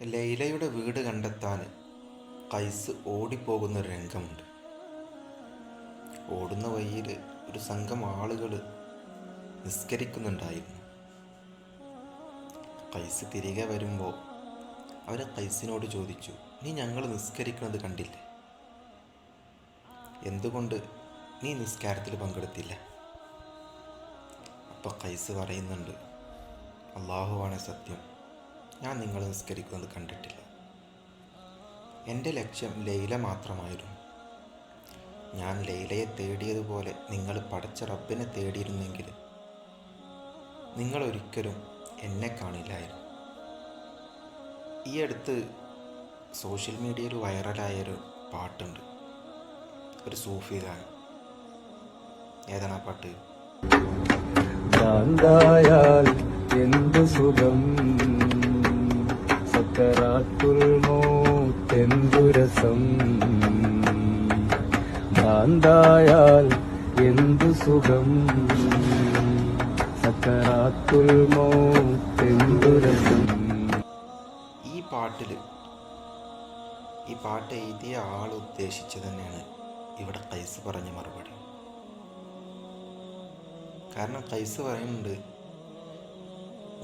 ലൈലയുടെ വീട് കണ്ടെത്താൻ കൈസ് ഓടിപ്പോകുന്നൊരു രംഗമുണ്ട്. ഓടുന്ന വഴിയിൽ ഒരു സംഘം ആളുകൾ നിസ്കരിക്കുന്നുണ്ടായിരുന്നു. കൈസ് തിരികെ വരുമ്പോൾ അവർ കൈസിനോട് ചോദിച്ചു, നീ ഞങ്ങൾ നിസ്കരിക്കുന്നത് കണ്ടില്ലേ? എന്തുകൊണ്ട് നീ നിസ്കാരത്തിൽ പങ്കെടുത്തില്ല? അപ്പോൾ കൈസ് പറയുന്നുണ്ട്, അള്ളാഹുവാണ് സത്യം, ഞാൻ നിങ്ങൾ നിസ്കരിക്കുന്നത് കണ്ടിട്ടില്ല. എൻ്റെ ലക്ഷ്യം ലൈല മാത്രമായിരുന്നു. ഞാൻ ലൈലയെ തേടിയതുപോലെ നിങ്ങൾ പടച്ച റബ്ബിനെ തേടിയിരുന്നെങ്കിൽ നിങ്ങൾ ഒരിക്കലും എന്നെ കാണില്ലായിരുന്നു. ഈ അടുത്ത് സോഷ്യൽ മീഡിയയിൽ വൈറലായൊരു പാട്ടുണ്ട്, ഒരു സൂഫി ഗാനം. ഏതാണ് ആ പാട്ട്? എന്ത് സുഖം സക്കറാത്തുൽ മൗത്ത് രസം, ഭ്രാന്തായാൽ എന്തു സുഖം സക്കറാത്തുൽ മൗത്ത് രസം. ഈ പാട്ട് എഴുതിയ ആൾ ഉദ്ദേശിച്ച് തന്നെയാണ് ഇവിടെ കൈസ് പറഞ്ഞ മറുപടി. കാരണം കൈസ് പറയുന്നുണ്ട്,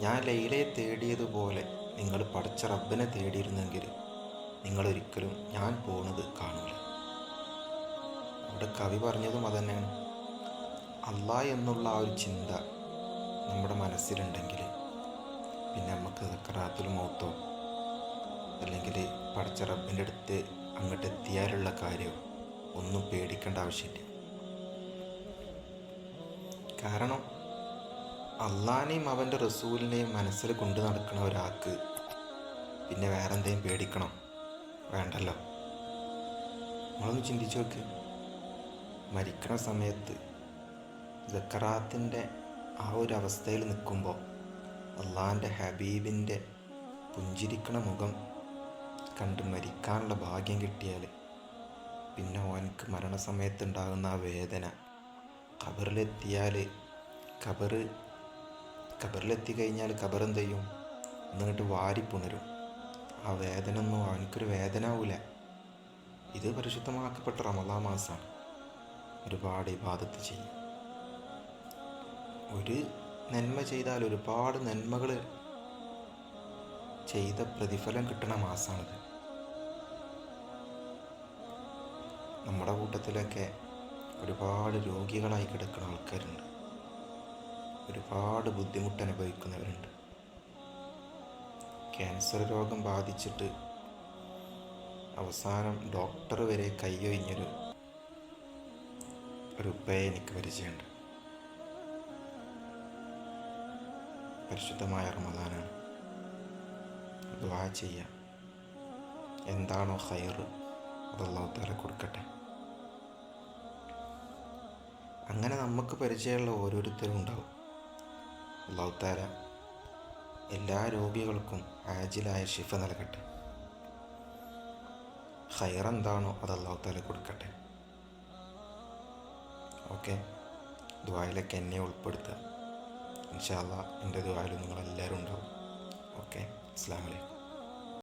ഞാൻ ലൈലയെ തേടിയതുപോലെ നിങ്ങൾ പടച്ച റബ്ബിനെ തേടിയിരുന്നെങ്കിൽ നിങ്ങളൊരിക്കലും ഞാൻ പോണത് കാണൂല. അവിടെ കവി പറഞ്ഞതും അതന്നെയാണ്. അല്ലാഹ് എന്നുള്ള ആ ഒരു ചിന്ത നമ്മുടെ മനസ്സിലുണ്ടെങ്കിൽ പിന്നെ നമുക്ക് സക്കറാത്തുൽ മൗത്തോ അല്ലെങ്കിൽ പടച്ച റബ്ബിൻ്റെ അടുത്ത് അങ്ങോട്ട് എത്തിയാലുള്ള കാര്യം ഒന്നും പേടിക്കേണ്ട ആവശ്യമില്ല. കാരണം അള്ളാനെയും അവൻ്റെ റസൂലിനെയും മനസ്സിൽ കൊണ്ടു നടക്കുന്ന ഒരാൾക്ക് പിന്നെ വേറെ എന്തെങ്കിലും പേടിക്കണം? വേണ്ടല്ലോ. നമ്മളൊന്ന് ചിന്തിച്ചു നോക്ക്. മരിക്കണ സമയത്ത് സക്കറാത്തിൻ്റെ ആ ഒരു അവസ്ഥയിൽ നിൽക്കുമ്പോൾ അള്ളാൻ്റെ ഹബീബിൻ്റെ പുഞ്ചിരിക്കണ മുഖം കണ്ട് മരിക്കാനുള്ള ഭാഗ്യം കിട്ടിയാൽ പിന്നെ ഓനക്ക് മരണസമയത്തുണ്ടാകുന്ന ആ വേദന, ഖബറിലെത്തിയാൽ ഖബറിലെത്തിക്കഴിഞ്ഞാൽ ഖബർ എന്ത് ചെയ്യും? എന്നിട്ട് വാരിപ്പുണരും. ആ വേദന ഒന്നും അവനക്കൊരു വേദന ആവില്ല. ഇത് പരിശുദ്ധമാക്കപ്പെട്ട റമദാൻ മാസമാണ്. ഒരുപാട് ഇബാദത്ത് ചെയ്യും. ഒരു നന്മ ചെയ്താൽ ഒരുപാട് നന്മകൾ ചെയ്ത പ്രതിഫലം കിട്ടുന്ന മാസമാണിത്. നമ്മുടെ കൂട്ടത്തിലൊക്കെ ഒരുപാട് രോഗികളായി കിടക്കുന്ന ആൾക്കാരുണ്ട്, ഒരുപാട് ബുദ്ധിമുട്ട് അനുഭവിക്കുന്നവരുണ്ട്. ക്യാൻസർ രോഗം ബാധിച്ചിട്ട് അവസാനം ഡോക്ടർ വരെ കൈയൊഴിഞ്ഞൊരു ഉപ്പയെ എനിക്ക് പരിചയമുണ്ട്. പരിശുദ്ധമായ റമദാനാണ്. ദുആ ചെയ്യാം. എന്താണോ ഖൈർ അത് അല്ലാഹു തആല കൊടുക്കട്ടെ. അങ്ങനെ നമുക്ക് പരിചയമുള്ള ഓരോരുത്തരും ഉണ്ടാവും. അല്ലാഹു തആല എല്ലാ രോഗികൾക്കും ആജിലായ ശിഫ നൽകട്ടെ. ഖൈർ എന്താണോ അത് അല്ലാഹു തആല കൊടുക്കട്ടെ. ഓക്കെ, ദുആയിലൊക്കെ എന്നെ ഉൾപ്പെടുത്തുക. ഇൻഷാ അല്ലാഹ് എൻ്റെ ദുആയിൽ നിങ്ങളെല്ലാവരും ഉണ്ടാവും. ഓക്കെ, അസ്സലാമു അലൈക്കും.